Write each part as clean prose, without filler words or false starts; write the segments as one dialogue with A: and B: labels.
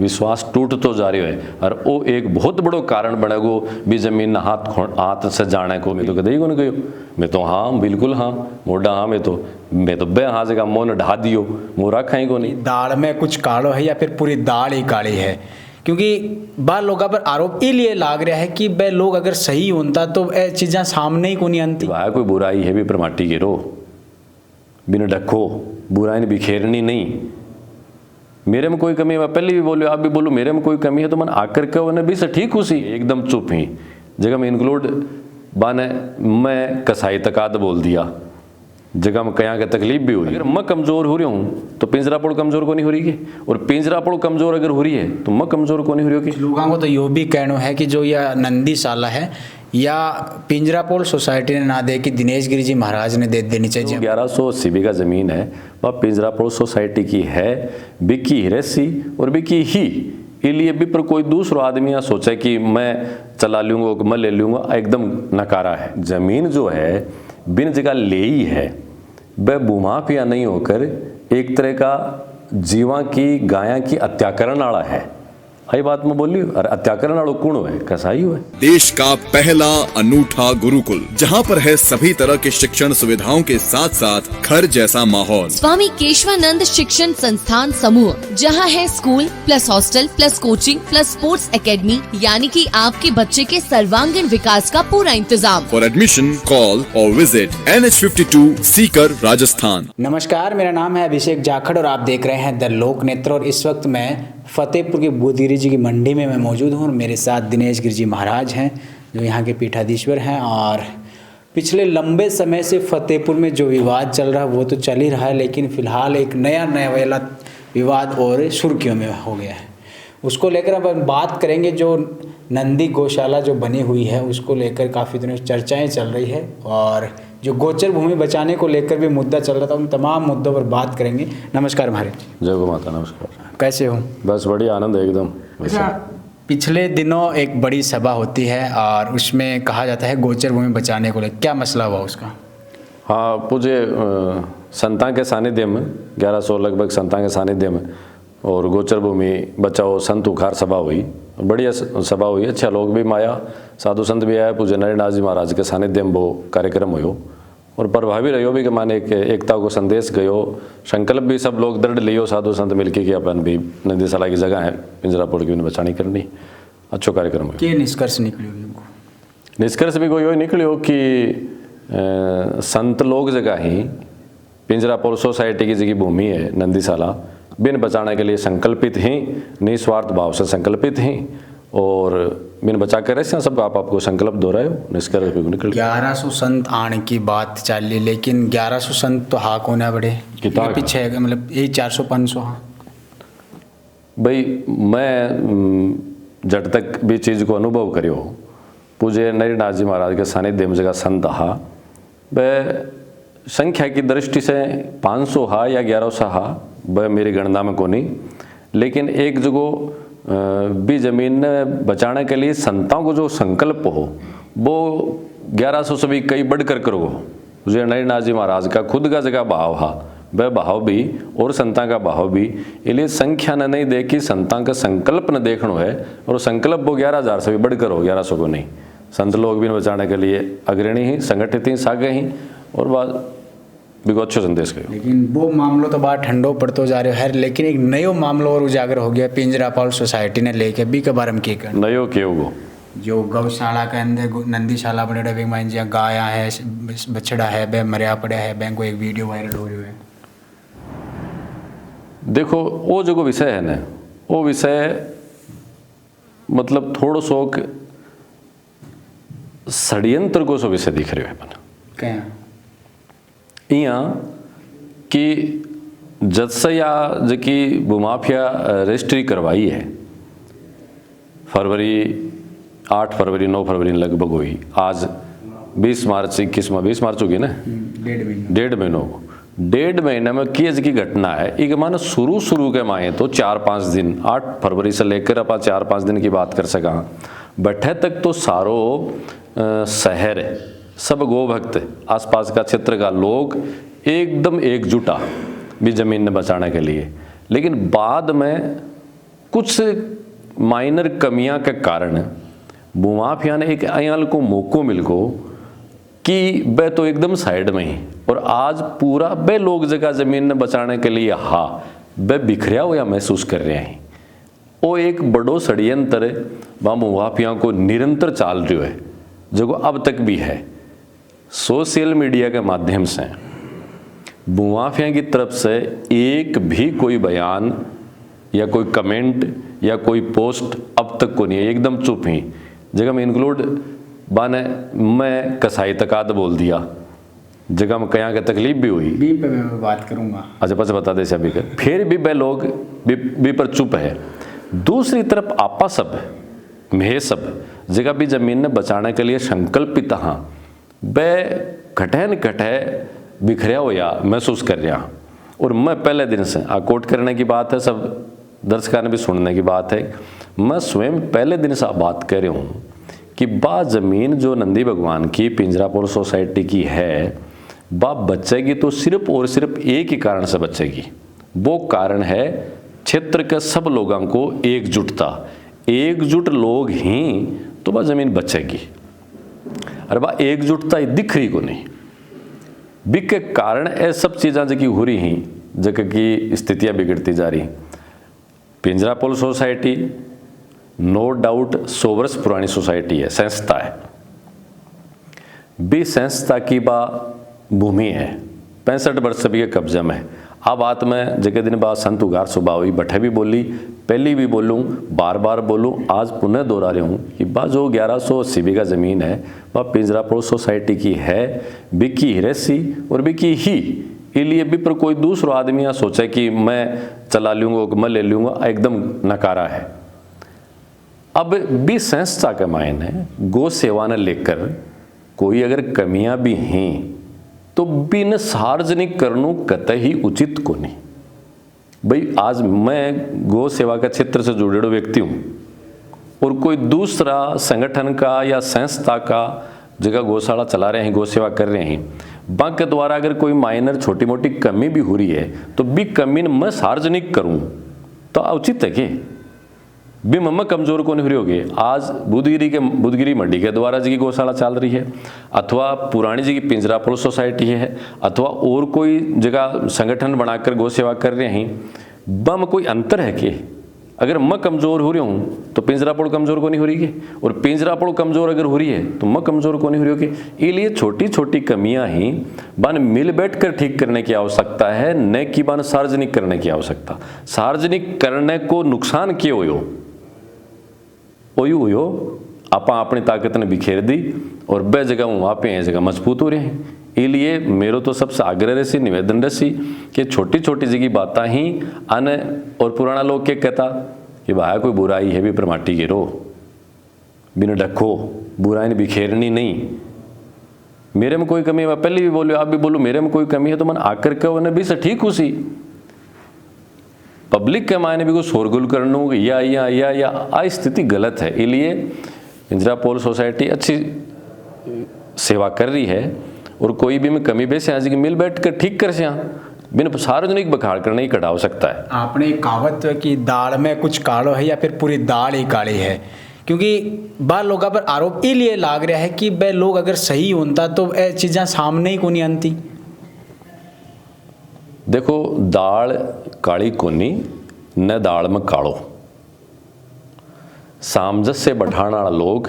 A: विश्वास टूट तो जा रही है और वो एक बहुत बड़ो कारण बनेगो भी जमीन हाथ से जाने को। मैं तो कदे ही को नहीं कहो, मैं तो हाँ बिल्कुल हाँ मोडा हाँ मैं तो बे हाँ जगह मोन ढा दियो मोरा खाई को नहीं।
B: दाल में कुछ कालो है या फिर पूरी दाल ही काली है? क्योंकि बार लोगों पर आरोप इसलिए लाग रहा है कि बे लोग अगर सही होता तो ये चीज़ें सामने ही को नहीं आती।
A: भाई कोई बुराई है भी परमाटी के रो बिना ढको बुराई ने बिखेरनी नहीं। मेरे में कोई कमी है, मैं पहले भी बोलो आप भी बोलो मेरे में कोई कमी है तो मन आकर के उन्हें भी से ठीक उसी एकदम चुप ही जगह में इंक्लूड बाने मैं कसाई तकाद बोल दिया जगह में कहीं का तकलीफ भी हुई। अगर मैं कमज़ोर हो रही हूँ तो पिंजरापोड़ कमज़ोर को नहीं हो रही है, और पिंजरापोड़ कमज़ोर अगर हो रही है तो मैं कमज़ोर को नहीं हो रही होगी।
B: लोगों को तो यो भी कहना है कि जो यह नंदीशाला है या पिंजरापोल सोसाइटी ने ना दे कि दिनेश गिरी जी महाराज ने दे देनी चाहिए।
A: 1180 बीघा ज़मीन है वह पिंजरापोल सोसाइटी की है, बिकी हिरेसी और बिकी ही इसलिए भी पर कोई दूसरा आदमी यहाँ सोचे कि मैं चला लूँगा मैं ले लूँगा, एकदम नकारा है। ज़मीन जो है बिन जगह ले ही है वह भूमाफिया नहीं होकर एक तरह का जीवा की गाया की हत्याकरण वाला है। आई बात मैं बोली और हत्याकरण वालों कौन है? कसाई है।
C: देश का पहला अनूठा गुरुकुल जहां पर है सभी तरह के शिक्षण सुविधाओं के साथ साथ घर जैसा माहौल।
D: स्वामी केशवानंद शिक्षण संस्थान समूह, जहां है school plus hostel plus coaching plus sports academy, यानी कि आपके बच्चे के सर्वांगीण विकास का पूरा इंतजाम।
C: फॉर एडमिशन कॉल और विजिट NH52 सीकर राजस्थान।
B: नमस्कार, मेरा नाम है अभिषेक जाखड़ और आप देख रहे हैं द लोक नेत्र। और इस वक्त मैं फतेहपुर के बुधगिरी जी की मंडी में मैं मौजूद हूँ और मेरे साथ दिनेश गिरी जी महाराज हैं जो यहाँ के पीठाधीश्वर हैं। और पिछले लंबे समय से फतेहपुर में जो विवाद चल रहा है वो तो चल ही रहा है, लेकिन फ़िलहाल एक नया वाला विवाद और सुर्खियों में हो गया है। उसको लेकर अब हम बात करेंगे। जो नंदी गौशाला जो बनी हुई है उसको लेकर काफ़ी दिनों से चर्चाएँ चल रही है और जो गोचर भूमि बचाने को लेकर भी मुद्दा चल रहा था, उन तमाम मुद्दों पर बात करेंगे। नमस्कार महाराज।
A: जय गो माता। नमस्कार।
B: कैसे हो?
A: बस बढ़िया, आनंद है एकदम।
B: अच्छा, पिछले दिनों एक बड़ी सभा होती है और उसमें कहा जाता है गोचर भूमि बचाने को लेकर, क्या मसला हुआ उसका?
A: हाँ, पूज्य संतां के सानिध्य में 1100 लगभग संतां के सानिध्य में और गोचर भूमि बचाओ संत उखार सभा हुई। बढ़िया सभा हुई, अच्छा लोग भी माया, साधु संत भी आया। पूज्य नरेंद्र जी महाराज के सानिध्य में वो कार्यक्रम हुयो और प्रभावी रहो भी कि माने एक एकता को संदेश गयो, संकल्प भी सब लोग दृढ़ लियो साधु संत मिलके कि अपन भी नंदीशाला की जगह है पिंजरापोड़ की बचानी करनी। अच्छो कार्यक्रम हुआ।
B: क्या निष्कर्ष निकलियो?
A: निष्कर्ष भी कोई निकलियो कि संत लोग जगह ही पिंजरापोड़ सोसाइटी की जगह भूमि है नंदीशाला बिन बचाने के लिए संकल्पित ही, निस्वार्थ भाव से संकल्पित ही और बिन बचा कर ऐसे सब आपको संकल्प दोहराए निष्कर्ष भी निकल।
B: 1100 संत आने की बात चली, लेकिन 1100 संत तो हाँ कौन है बड़े पीछे है, मतलब यही 400-500। हाँ
A: भाई, मैं जब तक भी चीज़ को अनुभव करियो पूज्य नरेंद्र जी महाराज के सानिध्य में जगह संत हा वह संख्या की दृष्टि से 500 हा या 1100 हा वह मेरी गणना में को नहीं, लेकिन एक जगह भी जमीन बचाने के लिए संतां को जो संकल्प हो वो 1100 से भी कई बढ़कर करो। मुझे नरेंद्र जी महाराज का खुद का जगह भाव हा वह भाव भी और संतां का भाव भी, इसलिए संख्या न नहीं देखी संतां का संकल्प न देखना है और संकल्प वो 11,000 से भी बढ़कर हो, 1100 को नहीं। संत लोग भी बचाने के लिए अग्रणी ही, संगठित ही, सागे ही और बात बिल्कुल अच्छो संदेश गयो।
B: लेकिन वो मामलो तो बात ठंडो पड़तो जा रहे है, लेकिन एक नयो मामलो और उजागर हो गया पिंजरापोल सोसाइटी ने लेके भी के बारे में की कर
A: नयो क्यों गो
B: जो गौशाला के अंदर नंदीशाला बने रहे में जहाँ गाया है बछड़ा है बे मरिया पड़ा है बैंक को एक वीडियो वायरल हो रही है।
A: देखो वो जो विषय है ना वो विषय मतलब थोड़ो सो षड्यंत्र को सो विषय दिख रहे है
B: क्या
A: यहाँ कि जद से या जकी भूमाफिया रजिस्ट्री करवाई है फरवरी 8 फरवरी 9 फरवरी लगभग हुई, आज 20 मार्च 21 में 20 मार्च होगी ना, डेढ़ महीने में किस की घटना है। एक मानो शुरू के माए तो 4-5 दिन 8 फरवरी से लेकर अपन 4-5 दिन की बात कर सका बैठे तक तो सारो शहर सब गोभक्त आसपास का क्षेत्र का लोग एकदम एकजुटा भी जमीन ने बचाने के लिए। लेकिन बाद में कुछ माइनर कमियां के कारण भूमाफिया ने एक अयाल को मौको मिल गो कि वह तो एकदम साइड में ही, और आज पूरा वह लोग जगह जमीन ने बचाने के लिए वह बिखरिया हुआ महसूस कर रहे हैं। वो एक बड़ो षड्यंत्र वह भूमाफिया को निरंतर चाल रही है, जो अब तक भी है। सोशल मीडिया के माध्यम से भूमाफिया की तरफ से एक भी कोई बयान या कोई कमेंट या कोई पोस्ट अब तक को नहीं है, एकदम चुप ही। जगह में इंक्लूड बाने मैं कसाई तकात बोल दिया, जगह में कहीं का तकलीफ भी हुई,
B: बी पे मैं बात करूंगा।
A: अच्छा पच बता दे अभी कर, फिर भी वह लोग भी पर चुप है। दूसरी तरफ आपा सब मैं सब जगह भी जमीन ने बचाने के लिए संकल्पित हाँ, वह घटे न घटे बिखरिया हुआ महसूस कर रहा। और मैं पहले दिन से कोट करने की बात है, सब दर्शकों ने भी सुनने की बात है, मैं स्वयं पहले दिन से बात कर रहा हूँ कि बा जमीन जो नंदी भगवान की पिंजरापुर सोसाइटी की है, बा बचेगी तो सिर्फ और सिर्फ एक ही कारण से बचेगी। वो कारण है क्षेत्र के सब लोगों को एकजुटता, एकजुट लोग ही तो वह जमीन बचेगी। अरे वह एकजुटता दिख रही को नहीं, बिक के कारण ये सब चीज़ें जगह हो रही हैं, जगह की स्थितियाँ बिगड़ती जा रही। पिंजरापुर सोसाइटी नो डाउट 100 वर्ष पुरानी सोसाइटी है, संस्था है, भी संस्था की बा भूमि है, 65 वर्ष सभी के कब्जे में। अब बात में जगह दिन बाद संत उगार सुबह हुई, बठे भी बोली, पहली भी बोलूँ, बार बार बोलूँ, आज पुनः दोहरा रहा हूँ कि बा जो 1180 बीघा ज़मीन है वह पिंजरापुर सोसाइटी की है, बिकी हिरेसी और बिकी ही। इसलिए भी पर कोई दूसरा आदमी यहाँ सोचे कि मैं चला लूँगा, मैं ले लूँगा, एकदम नकारा है। अब भी संस्था के मायने गौ सेवा ने लेकर कोई अगर कमियां भी हैं तो बिन सार्वजनिक करनू कतई उचित को नहीं। भाई आज मैं गौ सेवा का क्षेत्र से जुड़े व्यक्ति हूँ और कोई दूसरा संगठन का या संस्था का जगह गौशाला चला रहे हैं, गौ सेवा कर रहे हैं, बैंक के द्वारा अगर कोई माइनर छोटी मोटी कमी भी हो रही है तो भी कमी मैं सार्वजनिक करूँ तो उचित है कि भी मम्मा कमजोर को नहीं होगी। आज बुधगिरी मंडी के द्वारा जी की गौशाला चल रही है, अथवा पुरानी जी की पिंजरापुर सोसाइटी है, अथवा और कोई जगह संगठन बनाकर गौ सेवा कर रहे हैं, बम कोई अंतर है कि अगर मैं कमजोर हो रही हूँ तो पिंजरापुर कमजोर को नहीं हो रही है, और पिंजरापुर कमजोर अगर हो रही है तो मैं कमजोर को नहीं हो रही होगी। इसलिए छोटी छोटी कमियां ही बन मिल बैठ कर ठीक करने की आवश्यकता है, न कि बन सार्वजनिक करने की आवश्यकता। सार्वजनिक करने को नुकसान क्यों हुयो आप अपनी ताकत ने बिखेर दी और बे जगह वहाँ पे हैं जगह मजबूत हो रहे हैं। इसलिए मेरो तो सबसे आग्रह रही निवेदन रही कि छोटी छोटी जगह बातें ही आने। और पुराना लोग क्या कहता कि भाई कोई बुराई है भी पर माटी गिरो, बिना ढको, बुराई ने बिखेरनी नहीं। मेरे में कोई कमी है, मैं पहले भी बोलो, आप भी बोलो, मेरे में कोई कमी है तो मन आकर के उन्हें भी से ठीक उसी पब्लिक के मायने भी को शोरगुल करना या आ स्थिति गलत है। इसलिए पिंजरापुर सोसाइटी अच्छी सेवा कर रही है और कोई भी में कमी बेसे आज की मिल बैठ कर ठीक कर से बिना सार्वजनिक बखाड़ करने ही कटा हो सकता है।
B: आपने एक कहावत कि दाल में कुछ कालो है या फिर पूरी दाल ही काली है, क्योंकि बार लोगों पर आरोप इसलिए लाग रहा है कि वह लोग अगर सही होता तो ये चीज़ें सामने ही को नहीं आती।
A: देखो दाल काली कोनी न दाल में कालो, सामंजस्य बैठाने वाला लोग,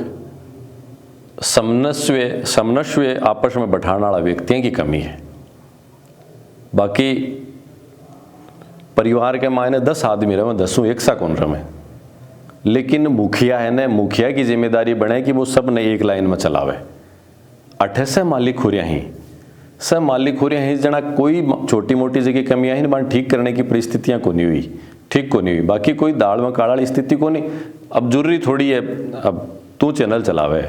A: समन्वय आपस में बैठाने वाला व्यक्तियों की कमी है। बाकी परिवार के मायने 10 आदमी रहे, 10 एक सा कौन रहे, लेकिन मुखिया है न, मुखिया की जिम्मेदारी बने कि वो सब ने एक लाइन में चलावे। 28 मालिक हो रहे हैं, सब मालिक हो रहे हैं, जना कोई छोटी मोटी जगह कमियां ही ना ठीक करने की परिस्थितियां को नहीं हुई, ठीक को नहीं हुई। बाकी कोई दाल में काला स्थिति को नहीं। अब जरूरी थोड़ी है अब तू चैनल चलावे,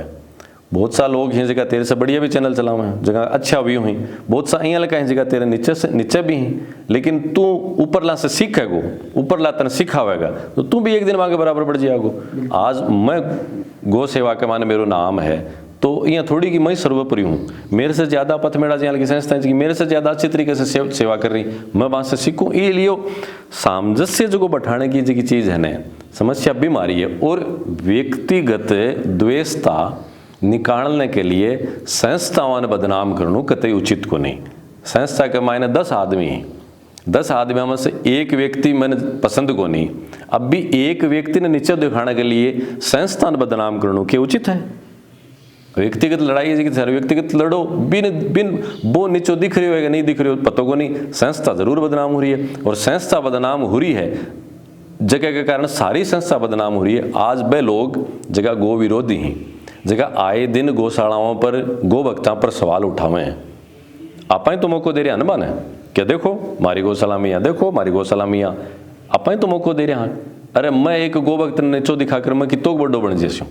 A: बहुत सा लोग हैं जगह तेरे से बढ़िया भी चैनल चलावे हैं, जगह अच्छा भी हुई, बहुत सा यहाँ लगा है जगह तेरे नीचे भी हैं, लेकिन तू ऊपर ला से सीखेगो, ऊपर ला तन सिखावेगा तो तू भी एक दिन वहाँ के बराबर बढ़ जाएगो। आज मैं गौ सेवा के माने मेरो नाम है, तो यहाँ थोड़ी कि मैं सर्वोपरि हूँ, मेरे से ज़्यादा पथ मेरा जहाँ की संस्था है मेरे से ज़्यादा अच्छी तरीके से सेवा कर रही, मैं वहाँ से सीखूँ। ये लिए सामंजस्य जो बैठाने की जो चीज़ है ना, समस्या बीमारी है। और व्यक्तिगत द्वेषता निकालने के लिए संस्थाओं ने बदनाम करना कतई उचित को नहीं। संस्था के मायने 10 आदमी हैं, 10 आदमी में से एक व्यक्ति मैंने पसंद को नहीं, अब भी एक व्यक्ति ने नीचे दिखाने के लिए संस्था ने बदनाम करना क्या उचित है? व्यक्तिगत लड़ाई है कि सर व्यक्तिगत लड़ो, बिन वो नीचो दिख रही हो या नहीं दिख रही हो पता को नहीं, संस्था जरूर बदनाम हो रही है। और संस्था बदनाम हो रही है जगह के कारण सारी संस्था बदनाम हो रही है। आज वे लोग जगह गो विरोधी हैं, जगह आए दिन गौशालाओं पर गो भक्तों पर सवाल उठावे हैं। आप तो मौको दे रहे हैं ना, क्या देखो मारी गौशाला में यहाँ, देखो मारी गौशाला में यहाँ, आप तो मौको दे रहे हैं। अरे मैं एक गो भक्त ने नीचो दिखाकर मैं कितो बड़ो बन जैसी,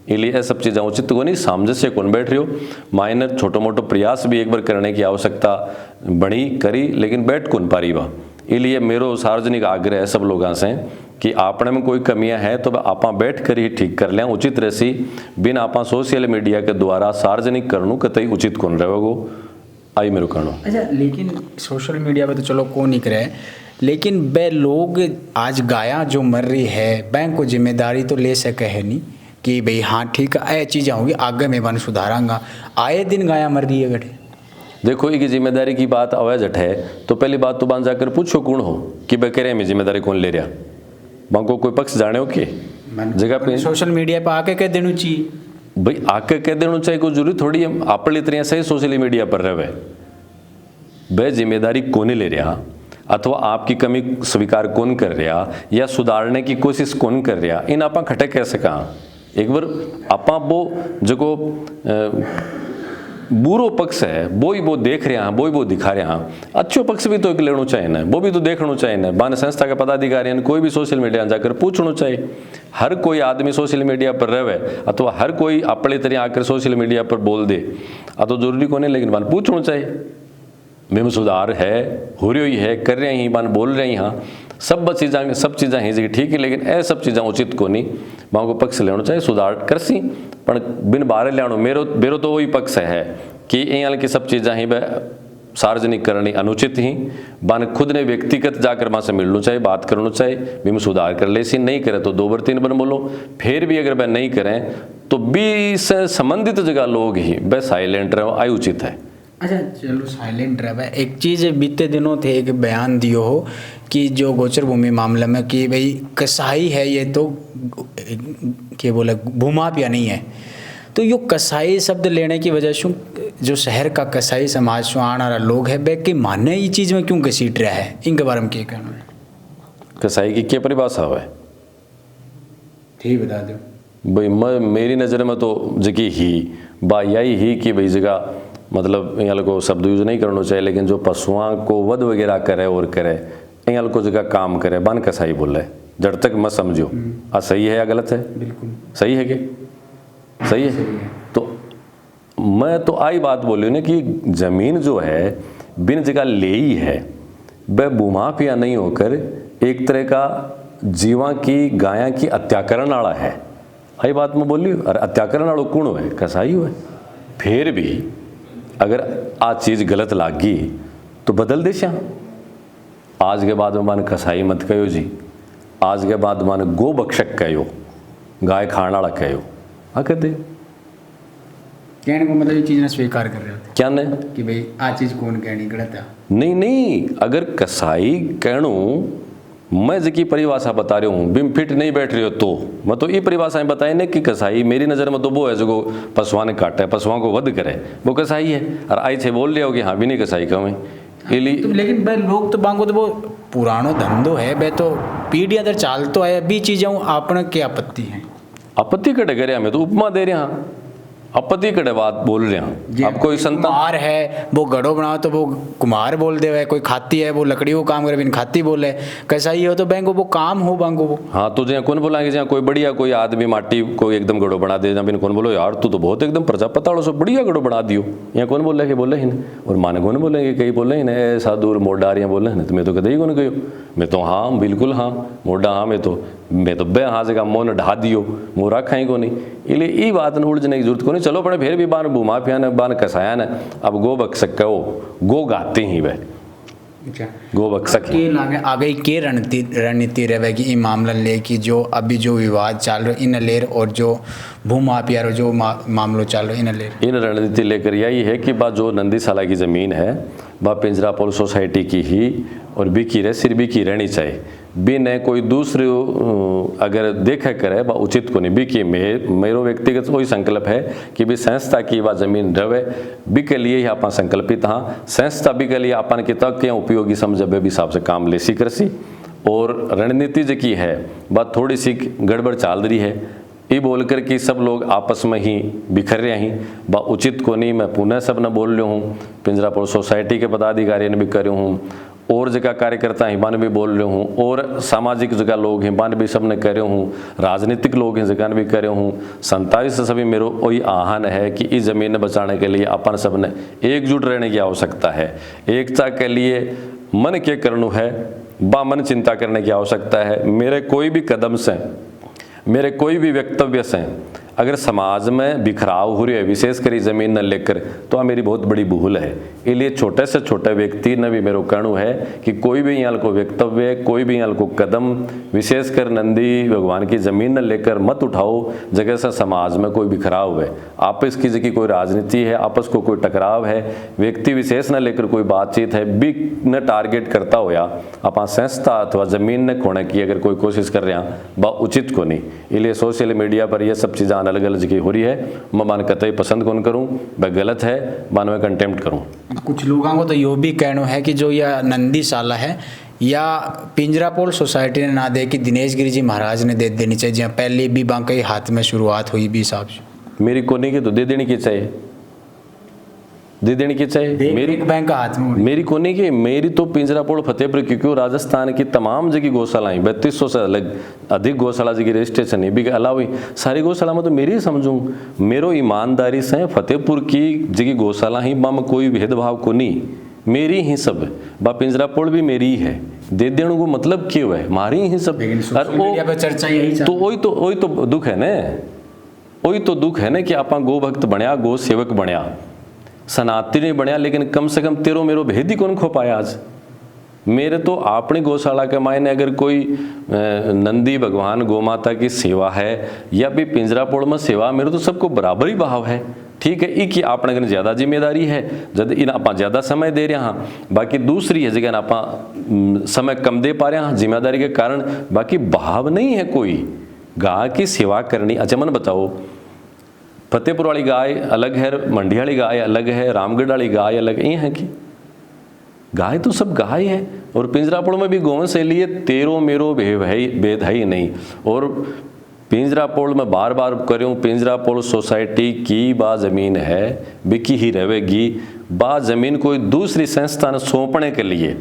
A: इसलिए ये सब चीज़ें उचित को नहीं। सामंजस्य कौन बैठ रही हो, माइनर छोटो मोटो प्रयास भी एक बार करने की आवश्यकता बनी करी, लेकिन बैठ कौन पारी बा। इसलिए मेरो सार्वजनिक आग्रह है सब लोगों से कि आपने में कोई कमियां है तो आप बैठ कर ही ठीक कर लें उचित रसी, बिन आप सोशल मीडिया के द्वारा सार्वजनिक करनू कतई उचित कौन रहेगो, आई मेरे कहना।
B: अच्छा, लेकिन सोशल मीडिया पे तो चलो कौन नहीं करे, लेकिन वे लोग आज गाया जो मर रही है, बैंक को जिम्मेदारी तो ले सके है नहीं कि भाई हाँ ठीक है ये चीज़ें होंगी आगे मैं बन सुधारांगा, आए दिन गाया मर रही है गठे।
A: देखो ये जिम्मेदारी की बात अवैजट है तो पहली बात तो बांध जाकर पूछो कौन हो कि भाई कह रहे में जिम्मेदारी कौन ले रहा, बांको कोई पक्ष जाने हो कि जगह पे
B: सोशल मीडिया पे आके कह देना चाहिए,
A: भाई आके कह देना चाहिए, कोई जरूरी थोड़ी है आप तरह सही सोशल मीडिया पर रहे वह जिम्मेदारी कौन ले रहा, अथवा आपकी कमी स्वीकार कौन कर रहा या सुधारने की कोशिश कौन कर रहा, इन आप खटे कैसे कहा। एक बार आप वो जो बुरो पक्ष है वो ही वो देख रहे हैं, वो ही वो दिखा रहे हैं, अच्छो पक्ष भी तो एक लेना चाहिए ना, वो भी तो देखना चाहिए ना। बान संस्था के पदाधिकारी कोई भी सोशल मीडिया जाकर पूछना चाहिए। हर कोई आदमी सोशल मीडिया पर रहे अथवा हर कोई अपने तरह आकर सोशल मीडिया पर बोल दे तो जरूरी को नहीं, लेकिन बान पूछना चाहिए में सुधार है, हो रही है, कर रहे हैं, बान बोल रहे हैं, हाँ सब चीज़ें हैं जी ठीक है, लेकिन ए सब चीज़ें उचित को नहीं, वहाँ को पक्ष लेना चाहिए, सुधार कर सी पर बिन बाहर लियानो मेरो तो वही पक्ष है कि यहाँ की सब चीज़ें ही सार्वजनिक करनी अनुचित ही, बान खुद ने व्यक्तिगत जाकर वहाँ से मिलना चाहिए, बात करना चाहिए, भी सुधार कर ले सी, नहीं करे तो 2 बार 3 बार बोलो, फिर भी अगर वह नहीं करें तो बी से संबंधित जगह लोग ही वह साइलेंट रहो, आई उचित है।
B: अच्छा चलो साइलेंट रहे। एक चीज़ बीते दिनों थे एक बयान दियो हो कि जो गोचर भूमि मामले में कि भाई कसाई है ये तो क्या बोले भूमाफिया नहीं है, तो यो कसाई शब्द लेने की वजह से जो शहर का कसाई समाज से आने वाला लोग है वे कि माने ये चीज़ में क्यों घसीट रहा है, इनके बारे में क्या कहना है? कसाई की क्या परिभाषा है ठीक बता दो
A: भाई। मेरी नज़र में तो जगह ही यही ही कि भाई जगह मतलब यहाँ को शब्द यूज नहीं करना चाहिए, लेकिन जो पशुओं को वध वगैरह करे और करे यहाँ को जगह काम करे बन कसाई बोले, जब तक मत समझो सही है या गलत है, बिल्कुल सही है कि सही है। तो मैं तो आई बात बोली ना कि जमीन जो है बिन जगह ले ही है, वह भूमाफिया नहीं होकर एक तरह का जीवा की गाया की हत्याकरण वाला है, आई बात मैं बोली। और हत्याकरण वालों कौन है? कसाई हुए। फिर भी अगर आज चीज़ गलत लागी तो बदल दे श्या, आज के बाद में मान कसाई मत कहो जी, आज के बाद मान गो बख्शक कहो, गाय खाने वाला कहो, हाँ कहते
B: कहने को मतलब ये चीज़ ने स्वीकार कर रहे हो
A: क्या ने
B: कि भाई आ चीज़ कौन कहनी गलत है?
A: नहीं, अगर कसाई कहूँ मैं जिकी परिभाषा बता रही हूँ, बिम फिट नहीं बैठ रही हो तो मैं तो ये परिभाषाएं बताई ना कि कसाई मेरी नज़र में तो वो है जो पशुओं ने काटा है, पशुओं को वध करे, वो कसाई है। और आई थे बोल रहे हो कि हाँ भी नहीं कसाई कहूँ
B: तो, लेकिन भाई लोग तो बांगो तो वो पुरानो धंधो है, भाई तो पीढ़ी अदर चाल तो है, अभी चीज़ें आपने क्या आपत्ति है?
A: आपत्ति कटे करे हमें तो उपमा दे रहे हैं, आपत्ति कटे बात बोल रहे हैं। अब कोई संतान
B: कुम्हार है वो गढ़ो बनाओ तो वो कुम्हार बोल दे, कोई खाती है वो लकड़ी को काम करे बिन खाती बोले, कसाई हो तो बैंको वो काम हो बांगो वो।
A: हाँ तो जहाँ कौन बोला कि जहाँ कोई बढ़िया कोई आदमी माटी को एकदम गढ़ो बना दे, जहाँ बिन कौन बोलो यार तू तो बहुत एकदम प्रजापता सब बढ़िया गढ़ो बना दियो, यहाँ कौन बोल रहा कि बोले ही ना, और माने कौन बोलेंगे कई बोले ही ना ऐसा दूर मोडारियाँ बोले ना, तो मैं तो कदे ही कौन कहो, मैं तो हाँ बिल्कुल हाँ मोडा हाँ, मैं तो मैं तो बे हाँ जगह मोन ढा दियो मोरा खाई को नहीं, इसलिए ये बात न उलझने की जरूरत को नहीं। चलो पड़े फिर भी बान भूमाफिया ने बान कसाया ने अब गो बक सके वो गो गाते ही वह गो बक सके
B: आगे के रणनीति रहेगी ये मामला ले कि जो अभी जो विवाद चल रहा इन लेर और जो भूमाफिया जो मामलों चल रहा इन लेर
A: इन रणनीति लेकर यही है कि बा जो नंदीशाला की ज़मीन है बा पिंजरापोल सोसाइटी की ही और बिकी रहे सिर बिकी रहनी चाहिए, भी न कोई दूसरे अगर देखे करे बा उचित को नहीं। बिकी मेरो व्यक्तिगत वही संकल्प है कि भी संस्था की वह जमीन रहे भी के लिए ही आप संकल्पित हाँ संस्था भी के लिए अपन की तक के उपयोगी समझे भी हिसाब से काम ले सी कर सी। और रणनीति जो की है बात थोड़ी सी गड़बड़ चाल रही है, ये बोलकर कि सब लोग आपस में ही बिखर रहे हैं बा उचित को नहीं। मैं पुनः सब न बोल रहा हूँ, पिंजरापोल सोसाइटी के पदाधिकारी ने भी कर रहा हूँ और जगह कार्यकर्ता हैं बन भी बोल रहा हूँ और सामाजिक जगह लोग हैं बन भी सब ने कर रहा हूँ, राजनीतिक लोग हैं जगह भी कर रहा हूँ। 27 से सभी मेरो वही आह्वान है कि इस ज़मीन बचाने के लिए अपन सब ने एकजुट रहने की आवश्यकता है। एकता के लिए मन के करनु है बा मन चिंता करने की आवश्यकता है। मेरे कोई भी कदम से मेरे कोई भी वक्तव्य से अगर समाज में बिखराव हो रही है विशेषकर ज़मीन न लेकर तो मेरी बहुत बड़ी भूल है। इसलिए छोटे से छोटे व्यक्ति ने भी मेरे कहना है कि कोई भी यहाँ को वक्तव्य कोई भी यहाँ को कदम विशेषकर नंदी भगवान की ज़मीन न लेकर मत उठाओ जगह से समाज में कोई बिखराव है, आपस की जगह कोई राजनीति है, आपस को कोई टकराव है, व्यक्ति विशेष न लेकर कोई बातचीत है बी न टारगेट करता हो या आप संस्था अथवा ज़मीन न खोने की अगर कोई कोशिश कर रहे हैं बा उचित को नहीं। इसलिए सोशल मीडिया पर यह सब चीज़ें अलग अलग जगह हो रही है, मैं मान कतई पसंद कौन करूं, वह गलत है, मान में कंटेम्प्ट करूं।
B: कुछ लोगों को तो यो भी कहना है कि जो यह नंदीशाला है या पिंजरापोल सोसाइटी ने ना दे कि दिनेश गिरी जी महाराज ने दे देनी चाहिए, जहाँ पहले भी बांके हाथ में शुरुआत हुई भी हिसाब से
A: मेरी कोने की तो दे देनी की चाहिए, दे देनी की चाहिए। मेरी
B: बैंक का हाथ में
A: मेरी कोने की मेरी तो पिंजरापोल फतेहपुर क्योंकि राजस्थान की तमाम जगह गौशालाएं 3200 से अधिक गौशाला जगह रजिस्ट्रेशन है भी अलावा सारी गौशाला में तो मेरी ही समझूं मेरो ईमानदारी से फतेहपुर की जगह गौशाला ही बा में कोई भेदभाव को नहीं, मेरी ही सब बा पिंजरापोल भी मेरी ही है, दे देने को मतलब क्यों है मारी ही सब।
B: चर्चा यही
A: तो वही तो दुख है ना, वही तो दुख है ना कि आप गो भक्त बनया गो सेवक बनया सनातनी नहीं बनया, लेकिन कम से कम तेरो मेरो भेद ही कौन खो पाया। आज मेरे तो अपनी गौशाला के मायने अगर कोई नंदी भगवान गौ माता की सेवा है या भी पिंजरापोल में सेवा मेरे तो सबको बराबर ही भाव है। ठीक है एक ही आपने अगर ज़्यादा जिम्मेदारी है जब इन आप ज़्यादा समय दे रहे हाँ, बाकी दूसरी है जगह आप समय कम दे पा रहे हैं जिम्मेदारी के कारण, बाकी भाव नहीं है कोई गाय की सेवा करनी। अच्छा मन बताओ फतेहपुर वाली गाय अलग है, मंडी वाली गाय अलग है, रामगढ़ वाली गाय अलग है, ये है कि गाय तो सब गाय है। और पिंजरापोल में भी गौवंश से लिए तेरो मेरो भेद है ही नहीं। और पिंजरापोल में बार बार करूँ पिंजरापोल सोसाइटी की बा ज़मीन है बिकी ही रहेगी, बा ज़मीन कोई दूसरी संस्था ने सौंपने के लिए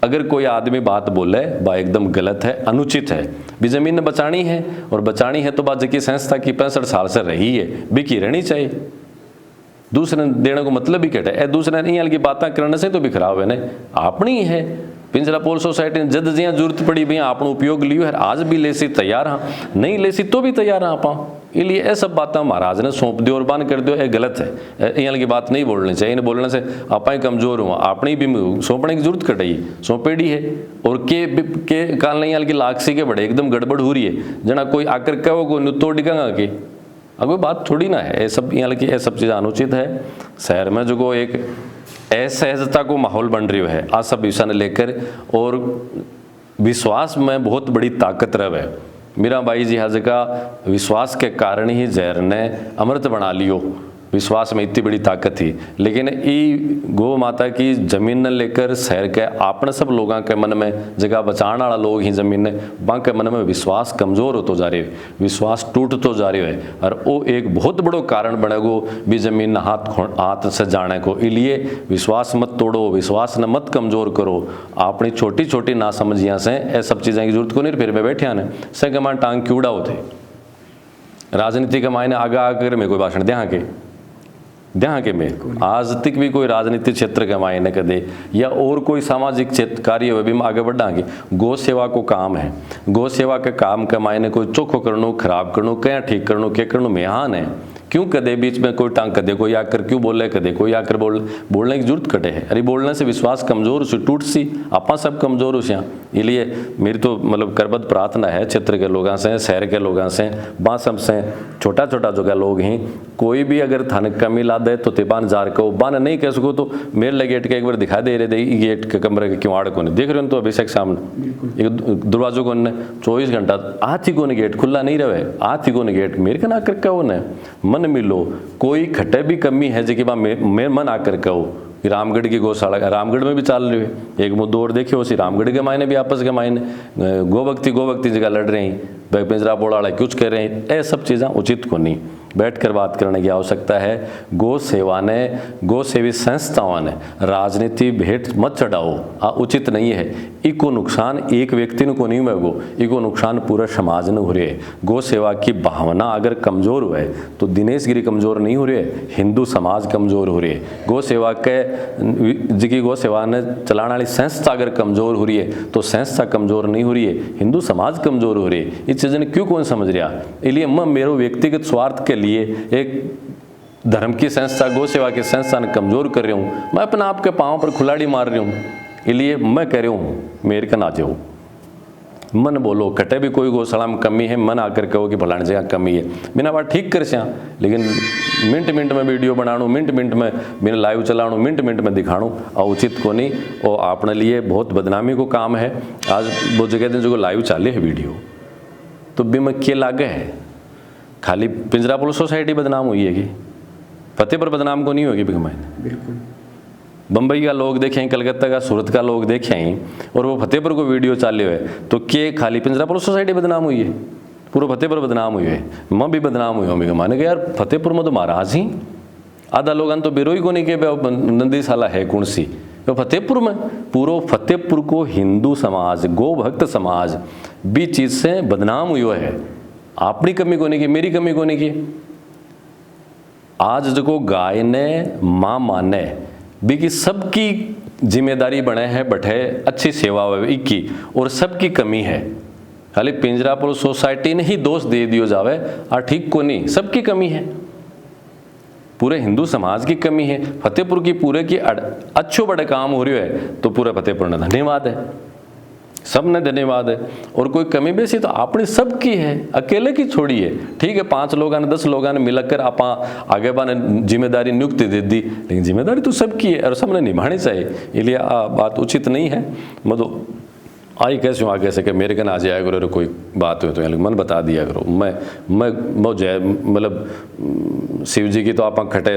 A: अगर कोई आदमी बात बोले बा एकदम गलत है अनुचित है। भी ज़मीन बचानी है और बचानी है तो बात की संस्था की 65 साल से रही है बिकी रहनी चाहिए, दूसरे देने को मतलब ही कहता है दूसरे नहीं की बातें करने से तो भी खराब है ना। अपनी है पिंजरापोल सोसाइटी ने जद जिया जरूरत पड़ी भैया आपने उपयोग लियो है आज भी ले सी तैयार हाँ, नहीं ले सी तो भी तैयार हाँ आप। इसलिए ये सब बातें महाराज ने सौंप दियो और बान कर दियो, ये गलत है, यहाँ की बात नहीं बोलनी चाहिए। इन्हें बोलने से आप ही कमजोर हुआ, अपनी भी सौंपने की जरूरत कटाई सौंपेड़ी है। और के काल नहीं यहाँ की लाखसी के बड़े एकदम गड़बड़ हो रही है जना कोई आकर कहो को नुतो डिगांगा के कोई बात थोड़ी ना है। ये सब यहाँ की ये सब चीज़ अनुचित है। शहर में जो एक असहजता को माहौल बन रही है आ सब विषय ने लेकर, और विश्वास में बहुत बड़ी ताकत रहे। मीराबाई जी हज का विश्वास के कारण ही जहर ने अमृत बना लियो, विश्वास में इतनी बड़ी ताकत थी। लेकिन ई गौ माता की ज़मीन ने लेकर शहर के आपने सब लोगों के मन में जगह बचाने वाला लोग ही ज़मीन ने बां के मन में विश्वास कमज़ोर होते जा रहे है, विश्वास टूटते जा रहे है। और वो एक बहुत बड़ो कारण बनेगो भी ज़मीन हाथ से जाने को। इसलिए विश्वास मत तोड़ो, विश्वास न मत कमज़ोर करो। अपनी छोटी छोटी ना समझिया से ये सब चीज़ें की जरूरत को नहीं। फिर मैं बैठे आने से के मान टांग क्यूड़ा होते राजनीति के मायने आगे आकर मैं कोई भाषण दे के यहाँ के में आज तक भी कोई राजनीतिक क्षेत्र के मायने कदे या और कोई सामाजिक क्षेत्र कार्य हुए भी आगे बढ़ाएंगे। गौ सेवा को काम है, गौ सेवा के काम के मायने कोई चोखो करनो, खराब करनो, क्या ठीक करनो, क्या करनो मेहान है। क्यों कदे बीच में कोई टांग कदे कोई आकर क्यों बोले, कदे कोई आकर बोलने की जरूरत कटे है। अरे बोलने से विश्वास कमजोर सी टूट सी, आपा सब कमजोर हो सिया। इसलिए मेरी तो मतलब करबद्ध प्रार्थना है क्षेत्र के लोगों से, शहर के लोगों से, बासम से, छोटा छोटा जो का लोग हैं, कोई भी अगर थाने कमी ला दे तो तिपान जार को बान नहीं कह सको तो मेरे लगे गेट के एक बार दिखा दे रहे थे गेट के कमरे के क्यों आड़ को नहीं देख रहे हो तो अभिषेक सामने एक दरवाजों को 24 घंटा आज ही को गेट खुला नहीं रहे, आज ही को गेट मेरे का ना कर कहो न मन मिलो। कोई खटे भी कमी है जी बा मेरे मन आकर कहो। रामगढ़ की गौशाला, रामगढ़ में भी चाल रही है एक मुद्दों और देखिए उसी रामगढ़ के मायने भी आपस के मायने गोभक्ति जगह लड़ रहे हैं, पिंजरा बोड़ा वाला कुछ कह रहे हैं। ये सब चीज़ें उचित को नहीं बैठकर बात करने की आवश्यकता है। गौ सेवा ने, गौ सेवी संस्थाओं ने राजनीति भेंट मत चढ़ाओ, उचित नहीं है। इको नुकसान एक व्यक्ति को नहीं होगो, इको नुकसान पूरा समाज ने हो रहे है। गौ सेवा की भावना अगर कमजोर हुए तो दिनेश गिरी कमजोर नहीं हो रही है, हिंदू समाज कमजोर हो रही है। गौ सेवा के जिकी गौ सेवा ने चलाने वाली संस्था अगर कमजोर हो रही है तो संस्था कमजोर नहीं हो रही है, हिंदू समाज कमजोर हो रही है। इस चीज़ ने क्यों कौन समझ रहा। इसलिए मैं मेरो व्यक्तिगत स्वार्थ के लिए एक धर्म की संस्था, गौ सेवा की संस्था ने कमजोर कर रही हूँ, मैं अपने आप के पाँव पर खुलाड़ी मार रही हूँ। इसलिए मैं कह रही हूँ मेरे का ना जाओ, मन बोलो कटे भी कोई गौशाला में कमी है, मन आकर कहो कि फलाने जगह कमी है, बिना बात ठीक कर सिया। लेकिन मिनट में वीडियो बनाणु, मिनट में बिना लाइव चलाणु, मिनट में दिखाणु उचित को नहीं, और अपने लिए बहुत बदनामी को काम है। आज वो जगह दिन जो लाइव चाले है वीडियो तो बिम के लागे है, खाली पिंजरापुर सोसाइटी बदनाम हुई है कि फतेहपुर बदनाम को नहीं होगी बिगमाइन।
B: बिल्कुल
A: बम्बई का लोग देखें, कलकत्ता का, सूरत का लोग देखें और वो फतेहपुर को वीडियो चाले हुए तो के खाली पिंजरापुर सोसाइटी बदनाम हुई है, पूरा फतेहपुर बदनाम हुई है। मैं भी बदनाम हुई हूँ बिगमाने के यार फतेहपुर में तो महाराज ही आधा लोगन तो बिरोई को नहीं के नंदी साला है कौन सी तो फतेहपुर में, पूरा फतेहपुर को हिंदू समाज, गौ भक्त समाज भी चीज़ से बदनाम हुई है। अपनी कमी को नहीं की, मेरी कमी को नहीं की। आज जो गाय ने माँ माने भी कि सबकी जिम्मेदारी बने हैं, बैठे अच्छी सेवा की और सबकी कमी है। खाली पिंजरापुर सोसाइटी ने ही दोष दे दियो जावे ठीक को नहीं, सबकी कमी है, पूरे हिंदू समाज की कमी है। फतेहपुर की पूरे की अच्छो बड़े काम हो रही है तो पूरे फतेहपुर ने धन्यवाद है, सब ने धन्यवाद है। और कोई कमी बेसी तो अपनी सबकी है, अकेले की छोड़ी है। ठीक है 5 लोगों ने 10 लोगों ने मिलकर आप आगे बाने जिम्मेदारी नियुक्ति दे दी, लेकिन जिम्मेदारी तो सबकी है और सबने निभानी चाहिए। इसलिए बात उचित नहीं है। मतलब आई कैसे आगे से कि मेरे कना आ जाया करो, कोई बात हो तो मन बता दिया करो। मैं जय मतलब शिव जी की तो आप खटे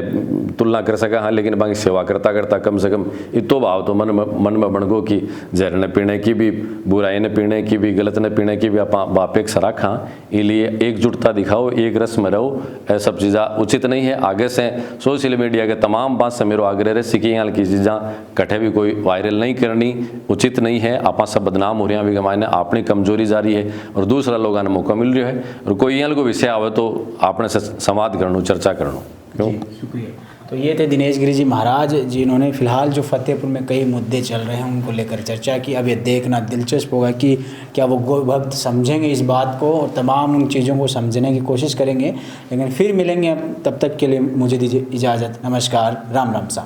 A: तुलना कर सका हाँ, लेकिन बाकी सेवा करता करता कम से कम इतो भाव तो मन में बन गो कि जहर ने पीने की भी, बुराई ने पीने की भी, गलत ने पीने की भी आप अपेक्षा रखा। इसलिए एकजुटता दिखाओ, एक रस में रहो, ऐसा सब चीज़ा उचित नहीं है। आगे से सोशल मीडिया के तमाम बात से मेरा आग्रह है सीखी हाल की चीज़ा कटे भी कोई वायरल नहीं करनी, उचित नहीं है। आप सब बदनाम हो रहे हैं भी मायने अपनी कमजोरी जारी है और दूसरा लोगों ने मौका मिल रहा है। और कोई यहाँ को विषय आवे तो आपने से संवाद करनो, चर्चा करनो। क्यों?
B: शुक्रिया। तो ये थे दिनेश गिरी जी महाराज, जिन्होंने फिलहाल जो फतेहपुर में कई मुद्दे चल रहे हैं उनको लेकर चर्चा की। अब ये देखना दिलचस्प होगा कि क्या वो गौ भक्त समझेंगे इस बात को और तमाम उन चीज़ों को समझने की कोशिश करेंगे। लेकिन फिर मिलेंगे, तब तक के लिए मुझे दीजिए इजाज़त। नमस्कार, राम राम सा।